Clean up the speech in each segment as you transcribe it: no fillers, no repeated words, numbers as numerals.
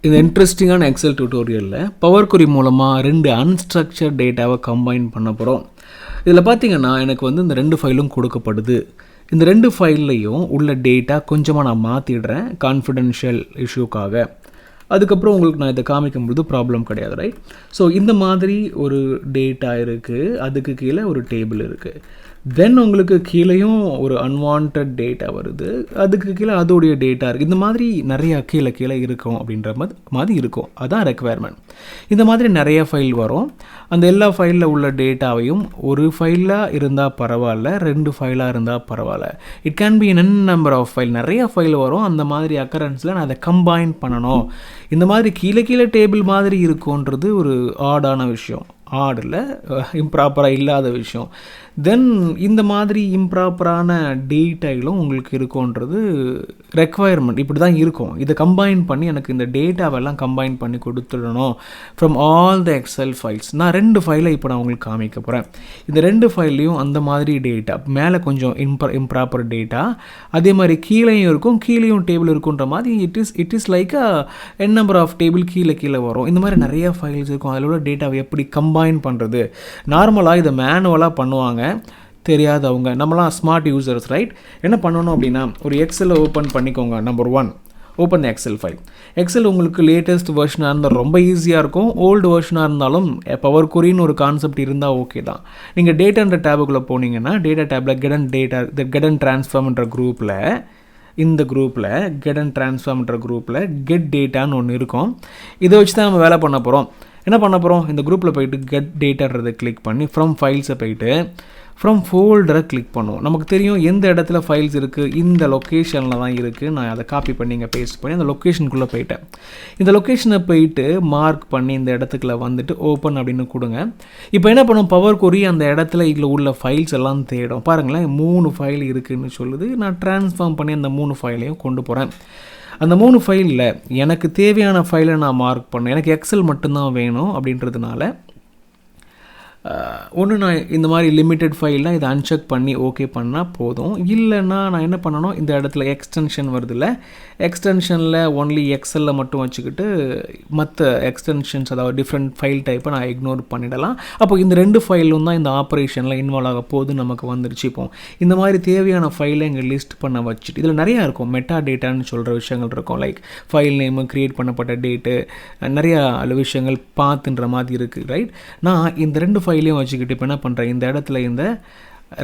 இந்த இன்ட்ரெஸ்டிங்கான XL டியூட்டோரியலில் power query மூலமாக 2 அன்ஸ்ட்ரக்சர்ட் டேட்டாவை கம்பைன் பண்ண போகிறோம். இதில் பார்த்தீங்கன்னா எனக்கு வந்து இந்த 2 ஃபைலும் கொடுக்கப்படுது. இந்த 2 ஃபைல்லையும் உள்ள டேட்டா கொஞ்சமாக நான் மாற்றிடுறேன் கான்ஃபிடென்ஷியல் இஷ்யூக்காக. அதுக்கப்புறம் உங்களுக்கு நான் இதை காமிக்கும்போது ப்ராப்ளம் கிடையாது, ரைட்? ஸோ இந்த மாதிரி ஒரு டேட்டா இருக்குது, அதுக்கு கீழே ஒரு டேபிள் இருக்குது. தென் உங்களுக்கு கீழேயும் ஒரு அன்வான்ட் டேட்டா வருது, அதுக்கு கீழே அதோடைய டேட்டா இருக்குது. இந்த மாதிரி நிறையா கீழே இருக்கும் அப்படின்ற மாதிரி இருக்கும். அதுதான் ரெக்குவயர்மெண்ட். இந்த மாதிரி நிறைய ஃபைல் வரும். அந்த எல்லா ஃபைலில் உள்ள டேட்டாவையும் ஒரு ஃபைலாக இருந்தால் பரவாயில்ல, 2 ஃபைலாக இருந்தால் பரவாயில்ல. It can be n number of file, நிறைய ஃபைல் வரும். அந்த மாதிரி அக்கரன்ஸில் நான் அதை கம்பைன் பண்ணணும். இந்த மாதிரி கீழே டேபிள் மாதிரி இருக்குன்றது ஒரு ஆடான விஷயம். ஆடில் இம்ப்ராப்பராக இல்லாத விஷயம். தென் இந்த மாதிரி இம்ப்ராப்பரான டீட்டெயிலும் உங்களுக்கு இருக்கும்ன்றது ரெக்குவயர்மெண்ட். இப்படி தான் இருக்கும். இதை கம்பைன் பண்ணி எனக்கு இந்த டேட்டாவெல்லாம் கம்பைன் பண்ணி கொடுத்துடணும் from all the Excel files. நான் 2 ஃபைலை இப்போ நான் உங்களுக்கு காமிக்க போகிறேன். இந்த 2 ஃபைல்லையும் அந்த மாதிரி டேட்டா, மேலே கொஞ்சம் இம்ப்ராப்பர் டேட்டா, அதே மாதிரி கீழேயும் இருக்கும், கீழேயும் டேபிள் இருக்குன்ற மாதிரி it is like n number of table கீழே வரும். இந்த மாதிரி நிறைய ஃபைல்ஸ் இருக்கும். அதில் உள்ள டேட்டாவை எப்படி கம்பைன் பண்ணுறது? நார்மலாக இதை மேனுவலாக பண்ணுவாங்க தெரியாதவங்க. நம்மளாம் ஸ்மார்ட் யூசர்ஸ், ரைட்? என்ன பண்ணணும் அப்படின்னா, ஒரு எக்ஸலை ஓப்பன் பண்ணிக்கோங்க. Number 1, open Excel file. Excel உங்களுக்கு லேட்டஸ்ட் வெர்ஷனாக இருந்தால் ரொம்ப ஈஸியாக இருக்கும். ஓல்டு வெர்ஷனாக இருந்தாலும் பவர் queryன்னு ஒரு கான்செப்ட் இருந்தால் ஓகே தான். நீங்கள் டேட்டான்ற டேபுக்குள்ளே போனீங்கன்னா, டேட்டா டேப்பில் கெட் அண்ட் ட்ரான்ஸ்ஃபார்ம்ன்ற குரூப்பில், இந்த குரூப்பில் கெட் அண்ட் ட்ரான்ஸ்ஃபார்ம்ன்ற குரூப்பில் கெட் டேட்டான்னு ஒன்று இருக்கும். இதை வச்சு தான் நம்ம வேலை பண்ண போகிறோம். என்ன பண்ண போகிறோம்? இந்த குரூப்பில் போய்ட்டு கெட் டேட்டான்றதை கிளிக் பண்ணி ஃப்ரம் ஃபைல்ஸை போய்ட்டு ஃப்ரம் ஃபோல்டரை கிளிக் பண்ணுவோம். நமக்கு தெரியும் எந்த இடத்துல ஃபைல்ஸ் இருக்குது, இந்த லொக்கேஷனில் தான் இருக்குது. நான் அதை காப்பி பண்ணி இங்கே பேஸ்ட் பண்ணி அந்த லொக்கேஷனுக்குள்ளே போயிட்டேன். இந்த லொக்கேஷனை போயிட்டு மார்க் பண்ணி இந்த இடத்துக்குள்ள வந்துட்டு ஓப்பன் அப்படின்னு கொடுங்க. இப்போ என்ன பண்ணும், பவர் query அந்த இடத்துல இதில் உள்ள ஃபைல்ஸ் எல்லாம் தேடும். பாருங்களேன், 3 ஃபைல் இருக்குதுன்னு சொல்லுது. நான் ட்ரான்ஸ்ஃபார்ம் பண்ணி அந்த 3 ஃபைலையும் கொண்டு போகிறேன். அந்த 3 ஃபைலில் எனக்கு தேவையான ஃபைலை நான் மார்க் பண்ணேன். எனக்கு எக்ஸல் மட்டும்தான் வேணும் அப்படின்றதுனால ஒன்று நான் இந்த மாதிரி லிமிட்டட் ஃபைல்லாம் இதை அன்செக் பண்ணி ஓகே பண்ணால் போதும். இல்லைன்னா நான் என்ன பண்ணணும், இந்த இடத்துல எக்ஸ்டென்ஷன் வருதுல்ல, எக்ஸ்டென்ஷனில் ஒன்லி எக்ஸலில் மட்டும் வச்சுக்கிட்டு மற்ற எக்ஸ்டென்ஷன்ஸ், அதாவது டிஃப்ரெண்ட் ஃபைல் டைப்பை நான் இக்னோர் பண்ணிடலாம். அப்போ இந்த 2 ஃபைலும் தான் இந்த ஆப்ரேஷனில் இன்வால்வ் ஆக போது நமக்கு வந்துருச்சு. இப்போ இந்த மாதிரி தேவையான ஃபைலை இங்கே லிஸ்ட் பண்ண வச்சுட்டு, இதில் நிறையா இருக்கும், மெட்டா டேட்டான்னு சொல்கிற விஷயங்கள் இருக்கும். லைக் ஃபைல் நேமு, க்ரியேட் பண்ணப்பட்ட டேட்டு, நிறையா விஷயங்கள் பார்த்துன்ற மாதிரி இருக்குது, ரைட்? நான் இந்த 2 ஃபைலையும் வச்சுக்கிட்டு இப்போ என்ன பண்ணுறேன், இந்த இடத்துல இந்த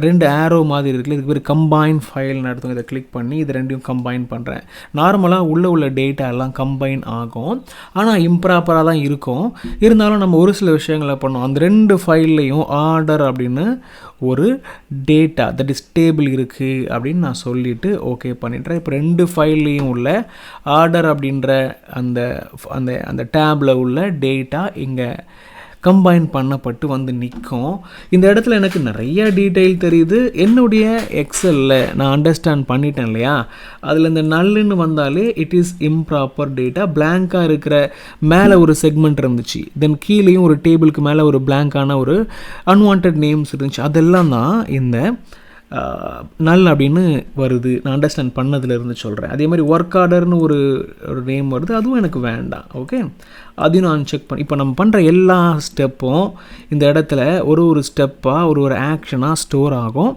2 ஆரோ மாதிரி இருக்குல்ல, இதுக்கு பேர் கம்பைன் ஃபைல் நடத்தும். இதை கிளிக் பண்ணி இது 2யும் கம்பைன் பண்ணுறேன். நார்மலாக உள்ள டேட்டா எல்லாம் கம்பைன் ஆகும், ஆனால் இம்ப்ராப்பராக தான் இருக்கும். இருந்தாலும் நம்ம ஒரு சில விஷயங்களை பண்ணோம். அந்த 2 ஃபைல்லையும் ஆர்டர் அப்படின்னு ஒரு டேட்டா, தட் இஸ் டேபிள் இருக்குது அப்படின்னு நான் சொல்லிவிட்டு ஓகே பண்ணிடுறேன். இப்போ 2 ஃபைல்லையும் உள்ள ஆர்டர் அப்படின்ற அந்த அந்த அந்த டேபில் உள்ள டேட்டா இங்கே கம்பைன் பண்ணப்பட்டு வந்து நிற்கும். இந்த இடத்துல எனக்கு நிறைய டீட்டெயில் தெரியுது. என்னுடைய எக்ஸலில் நான் அண்டர்ஸ்டாண்ட் பண்ணிட்டேன் இல்லையா, அதில் இந்த நல்லுன்னு வந்தாலே இட் இஸ் இம்ப்ராப்பர் டேட்டா. பிளாங்காக இருக்கிற மேலே ஒரு செக்மெண்ட் இருந்துச்சு, தென் கீழேயும் ஒரு டேபிளுக்கு மேலே ஒரு பிளாங்கான ஒரு அன்வான்ட் நேம்ஸ் இருந்துச்சு. அதெல்லாம் தான் இந்த நல் அப்படின்னு வருது. நான் அண்டர்ஸ்டாண்ட் பண்ணதுலேருந்து சொல்கிறேன். அதே மாதிரி ஒர்க் ஆர்டர்னு ஒரு நேம் வருது, அதுவும் எனக்கு வேண்டாம். ஓகே, அதையும் நான் செக் பண்ணி, இப்போ நம்ம பண்ணுற எல்லா ஸ்டெப்பும் இந்த இடத்துல ஒரு ஸ்டெப்பாக ஒரு ஆக்ஷனாக ஸ்டோர் ஆகும்.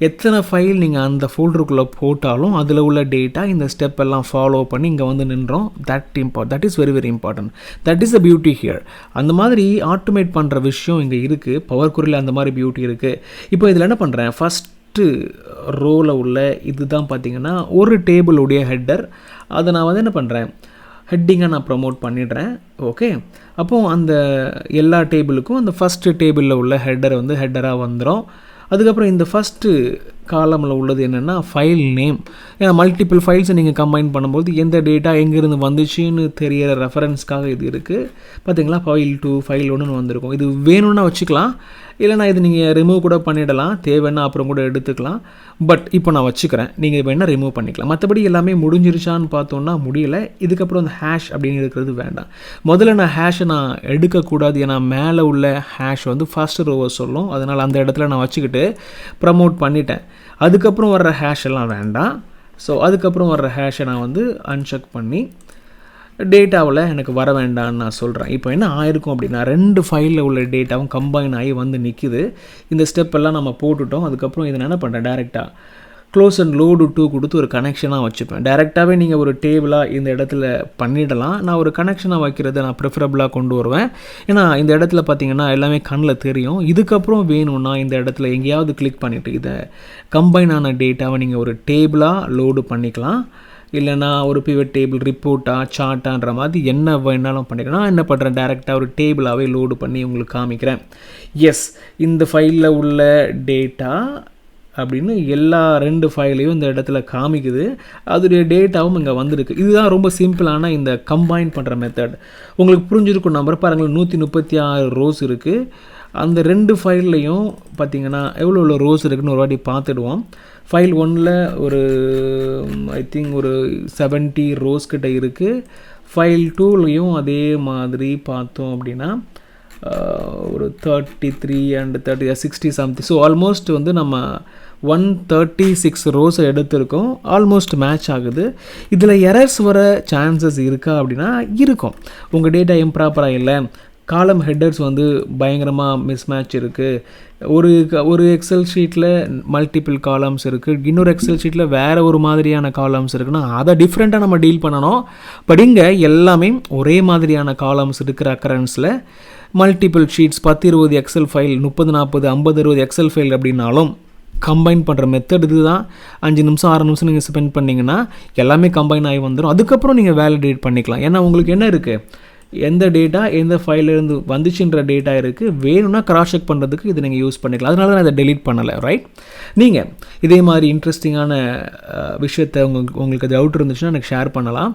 எத்தனை ஃபைல் நீங்கள் அந்த ஃபோல்டருக்குள்ளே போட்டாலும் அதில் உள்ள டேட்டா இந்த ஸ்டெப் எல்லாம் ஃபாலோ பண்ணி இங்கே வந்து நின்றோம். That is very important. That is the beauty here. அந்த மாதிரி ஆட்டோமேட் பண்ணுற விஷயம் இங்கே இருக்குது. பவர் queryல அந்த மாதிரி பியூட்டி இருக்குது. இப்போ இதில் என்ன பண்ணுறேன், ஃபஸ்ட்டு ரோவில் உள்ள இது தான் பார்த்தீங்கன்னா ஒரு டேபிளுடைய ஹெட்டர். அதை நான் வந்து என்ன பண்ணுறேன், ஹெட்டிங்கை நான் ப்ரமோட் பண்ணிடுறேன். ஓகே, அப்போது அந்த எல்லா டேபிளுக்கும் அந்த ஃபஸ்ட்டு டேபிளில் உள்ள ஹெட்டர் வந்து ஹெட்டராக வந்துடும். அதுக்கப்புறம் இந்த ஃபஸ்ட்டு காலமில் உள்ளது என்னென்னா ஃபைல் நேம். ஏன்னா மல்டிபிள் ஃபைல்ஸை நீங்கள் கம்பைன் பண்ணும்போது எந்த டேட்டா எங்கேருந்து வந்துச்சுன்னு தெரியற ரெஃபரன்ஸ்க்காக இது இருக்குது. பார்த்தீங்களா, ஃபைல் 2, ஃபைல் 1ன்னு வந்திருக்கும். இது வேணும்னா வச்சுக்கலாம், இல்லைனா இது நீங்கள் ரிமூவ் கூட பண்ணிடலாம், தேவைன்னா அப்புறம் கூட எடுத்துக்கலாம். பட் இப்போ நான் வச்சுக்கிறேன், நீங்கள் வேணால் ரிமூவ் பண்ணிக்கலாம். மற்றபடி எல்லாமே முடிஞ்சிருச்சான்னு பார்த்தோன்னா முடியலை. இதுக்கப்புறம் அந்த ஹேஷ் அப்படின்னு இருக்கிறது வேண்டாம். முதல்ல நான் ஹேஷை நான் எடுக்கக்கூடாது, ஏன்னா மேலே உள்ள ஹேஷ் வந்து ஃபர்ஸ்ட் ரோவை சொல்லும். அதனால் அந்த இடத்துல நான் வச்சுக்கிட்டு ப்ரமோட் பண்ணிட்டேன். அதுக்கப்புறம் வர்ற ஹேஷ் எல்லாம் வேண்டாம். ஸோ அதுக்கப்புறம் வர்ற ஹேஷை நான் வந்து அன்செக் பண்ணி டேட்டாவில் எனக்கு வர வேண்டாம்னு நான் சொல்கிறேன். இப்போ என்ன ஆயிருக்கும் அப்படின்னா 2 ஃபைலில் உள்ள டேட்டாவும் கம்பைன் ஆகி வந்து நிற்கிது. இந்த ஸ்டெப் எல்லாம் நம்ம போட்டுட்டோம். அதுக்கப்புறம் இதை நான் என்ன பண்ணுறேன், டேரெக்டாக க்ளோஸ் அண்ட் லோடு 2 கொடுத்து ஒரு கனெக்ஷனாக வச்சுப்பேன். டேரெக்டாகவே நீங்கள் ஒரு டேபிளாக இந்த இடத்துல பண்ணிடலாம். நான் ஒரு கனெக்ஷனாக வைக்கிறத நான் ப்ரிஃபரபிளாக கொண்டு வருவேன். ஏன்னா இந்த இடத்துல பார்த்தீங்கன்னா எல்லாமே கண்ணில் தெரியும். இதுக்கப்புறம் வேணும்னா இந்த இடத்துல எங்கேயாவது கிளிக் பண்ணிவிட்டு இதை கம்பைன் ஆன டேட்டாவை நீங்கள் ஒரு டேபிளாக லோடு பண்ணிக்கலாம். இல்லைனா ஒரு பிவட் டேபிள், ரிப்போர்ட்டாக, சார்ட்டான்ற மாதிரி என்ன வேணாலும் பண்ணிக்கலாம். நான் என்ன பண்ணுறேன், டேரெக்டாக ஒரு டேபிளாகவே லோடு பண்ணி உங்களுக்கு காமிக்கிறேன். எஸ், இந்த ஃபைலில் உள்ள டேட்டா அப்படின்னு எல்லா 2 ஃபைலையும் இந்த இடத்துல காமிக்குது. அதோடைய டேட்டாவும் இங்கே வந்திருக்கு. இதுதான் ரொம்ப சிம்பிளான இந்த கம்பைன் பண்ணுற மெத்தட். உங்களுக்கு புரிஞ்சிருக்கும் நம்பர். பாருங்கள், 136 ரோஸ் இருக்குது. அந்த 2 ஃபைல்லையும் பார்த்திங்கன்னா எவ்வளோ ரோஸ் இருக்குதுன்னு ஒரு வாட்டி பார்த்துடுவோம். ஃபைல் 1ல் ஒரு ஐ திங்க் ஒரு 70 ரோஸ் கிட்ட இருக்குது. ஃபைல் 2லையும் அதே மாதிரி பார்த்தோம் அப்படின்னா ஒரு 33 அண்ட் 60 சம்திங். ஸோ ஆல்மோஸ்ட் வந்து நம்ம 136 ரோஸை எடுத்திருக்கோம். ஆல்மோஸ்ட் மேட்ச் ஆகுது. இதில் எரர்ஸ் வர சான்சஸ் இருக்கா அப்படின்னா இருக்கும். உங்கள் டேட்டா இம்ப்ராப்பராக இல்லை, காலம் ஹெட்டர்ஸ் வந்து பயங்கரமாக மிஸ்மேட்ச் இருக்குது. ஒரு எக்ஸல் ஷீட்டில் மல்டிபிள் காலம்ஸ் இருக்குது, இன்னொரு எக்ஸல் ஷீட்டில் வேறு ஒரு மாதிரியான காலம்ஸ் இருக்குன்னா அதை டிஃப்ரெண்ட்டாக நம்ம டீல் பண்ணணும். பட் இங்கே எல்லாமே ஒரே மாதிரியான காலம்ஸ் இருக்கிற அக்கரன்ஸில் multiple sheets 10-20 Excel file, 30-40 50-60 Excel file அப்படின்னாலும் கம்பைன் பண்ணுற மெத்தட் இது தான். 5 நிமிஷம் 6 நிமிஷம் நீங்கள் ஸ்பெண்ட் பண்ணிங்கன்னா எல்லாமே கம்பைன் ஆகி வந்துடும். அதுக்கப்புறம் நீங்கள் வேலிடேட் பண்ணிக்கலாம். ஏன்னா உங்களுக்கு என்ன இருக்குது, எந்த டேட்டா எந்த ஃபைலேருந்து வந்துச்சுன்ற டேட்டா இருக்குது. வேணும்னா கிராஸ் செக் பண்ணுறதுக்கு இது நீங்கள் யூஸ் பண்ணிக்கலாம். அதனால நான் இதை டெலீட் பண்ணலை. ரைட், நீங்கள் இதே மாதிரி இன்ட்ரெஸ்டிங்கான விஷயத்தை உங்களுக்கு டவுட் இருந்துச்சுன்னா எனக்கு ஷேர் பண்ணலாம்.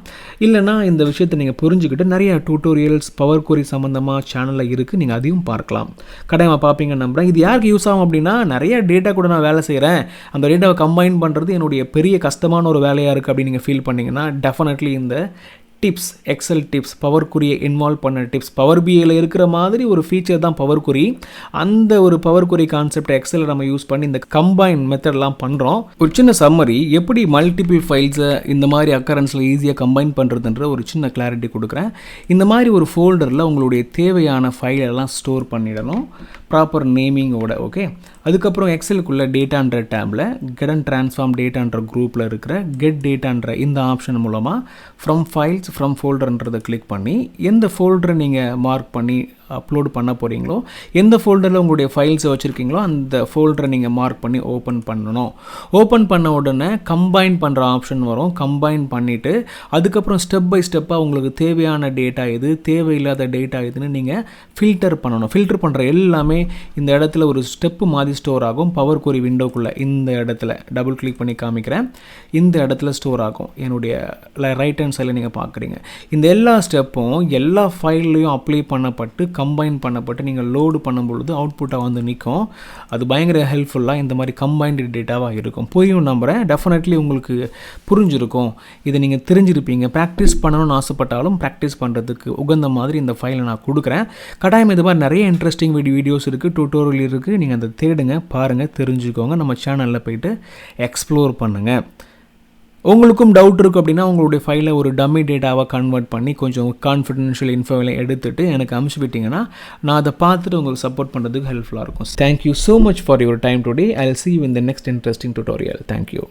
இல்லைனா இந்த விஷயத்தை நீங்கள் புரிஞ்சுக்கிட்டு நிறைய டியூட்டோரியல்ஸ் பவர் குவரி சம்மந்தமாக சேனலில் இருக்குது, நீங்கள் அதையும் பார்க்கலாம். கட்டாயமாக பார்ப்பீங்கன்னு நம்புகிறேன். இது யாருக்கு யூஸ் ஆகும் அப்படின்னா, நிறைய டேட்டா கூட நான் வேலை செய்கிறேன், அந்த டேட்டாவை கம்பைன் பண்ணுறது என்னுடைய பெரிய கஷ்டமான ஒரு வேலையாக இருக்குது அப்படின்னு நீங்கள் ஃபீல் பண்ணிங்கன்னா டெஃபினெட்லி இந்த டிப்ஸ், எக்ஸல் டிப்ஸ், பவர் குரியை இன்வால்வ் பண்ண டிப்ஸ், பவர் பிஏல இருக்கிற மாதிரி ஒரு ஃபீச்சர் தான் பவர் குரி. அந்த ஒரு பவர் குரி கான்செப்ட் எக்ஸலை நம்ம யூஸ் பண்ணி இந்த கம்பைன் மெத்தட்லாம் பண்ணுறோம். ஒரு சின்ன சம்மரி, எப்படி மல்டிபிள் ஃபைல்ஸை இந்த மாதிரி அக்கரன்ஸில் ஈஸியாக கம்பைன் பண்ணுறதுன்ற ஒரு சின்ன கிளாரிட்டி கொடுக்குறேன். இந்த மாதிரி ஒரு ஃபோல்டரில் உங்களுடைய தேவையான ஃபைலெல்லாம் ஸ்டோர் பண்ணிடணும், ப்ராப்பர் நேமிங்கோட. ஓகே, அதுக்கப்புறம் எக்ஸலுக்குள்ளே டேட்டான்ற டேபில் கெட் அண்ட் ட்ரான்ஸ்ஃபார்ம் டேட்டான்ற குரூப்பில் இருக்கிற கெட் டேட்டான்ற இந்த ஆப்ஷன் மூலமாக ஃப்ரம் ஃபைல்ஸ் ஃப்ரம் ஃபோல்டர்ன்றதை கிளிக் பண்ணி எந்த ஃபோல்டரை நீங்கள் மார்க் பண்ணி அப்லோடு பண்ண போகிறீங்களோ, எந்த ஃபோல்டரில் உங்களுடைய ஃபைல்ஸை வச்சுருக்கீங்களோ அந்த ஃபோல்டரை நீங்கள் மார்க் பண்ணி ஓப்பன் பண்ணணும். ஓப்பன் பண்ண உடனே கம்பைன் பண்ணுற ஆப்ஷன் வரும். கம்பைன் பண்ணிவிட்டு அதுக்கப்புறம் ஸ்டெப் பை ஸ்டெப்பாக உங்களுக்கு தேவையான டேட்டா எது, தேவையில்லாத டேட்டா எதுன்னு நீங்கள் ஃபில்டர் பண்ணணும். ஃபில்டர் பண்ணுற எல்லாமே இந்த இடத்துல ஒரு ஸ்டெப்பு மாதிரி ஸ்டோர் ஆகும். பவர் குவரி விண்டோக்குள்ளே இந்த இடத்துல டபுள் கிளிக் பண்ணி காமிக்கிறேன். இந்த இடத்துல ஸ்டோர் ஆகும். என்னுடைய ரைட் ஹேண்ட் சைடில் நீங்கள் பார்க்குறீங்க. இந்த எல்லா ஸ்டெப்பும் எல்லா ஃபைல்லையும் அப்ளை பண்ணப்பட்டு கம்பைன் பண்ணப்பட்டு நீங்கள் லோடு பண்ணும்பொழுது அவுட்புட்டாக வந்து நிற்கும். அது பயங்கர ஹெல்ப்ஃபுல்லாக இந்த மாதிரி கம்பைன்டு டேட்டாவாக இருக்கும். புரியும் நம்புகிறேன். டெஃபினெட்லி உங்களுக்கு புரிஞ்சிருக்கும். இதை நீங்கள் தெரிஞ்சிருப்பீங்க. ப்ராக்டிஸ் பண்ணணும்னு ஆசைப்பட்டாலும் ப்ராக்டிஸ் பண்ணுறதுக்கு உகந்த மாதிரி இந்த ஃபைலை நான் கொடுக்குறேன். கட்டாயம் இது மாதிரி நிறைய இன்ட்ரெஸ்டிங் வீடியோஸ் இருக்குது, டியூட்டோரியல் இருக்குது. நீங்கள் அதை தேடுங்க, பாருங்கள், தெரிஞ்சுக்கோங்க. நம்ம சேனலில் போய்ட்டு எக்ஸ்ப்ளோர் பண்ணுங்கள். உங்களுக்கும் டவுட் இருக்குது அப்படின்னா உங்களுடைய ஃபைலை ஒரு டம்மி டேட்டாவாக கன்வெர்ட் பண்ணி கொஞ்சம் கான்ஃபிடென்ஷியல் இன்ஃபோவில் எடுத்துகிட்டு எனக்கு அனுப்பிச்சு விட்டிங்கன்னா நான் அதை பார்த்துட்டு உங்களுக்கு சப்போர்ட் பண்ணுறதுக்கு ஹெல்ப்ஃபுல்லாக இருக்கும். Thank you so much for your time today. I will see you in the next interesting tutorial. Thank you.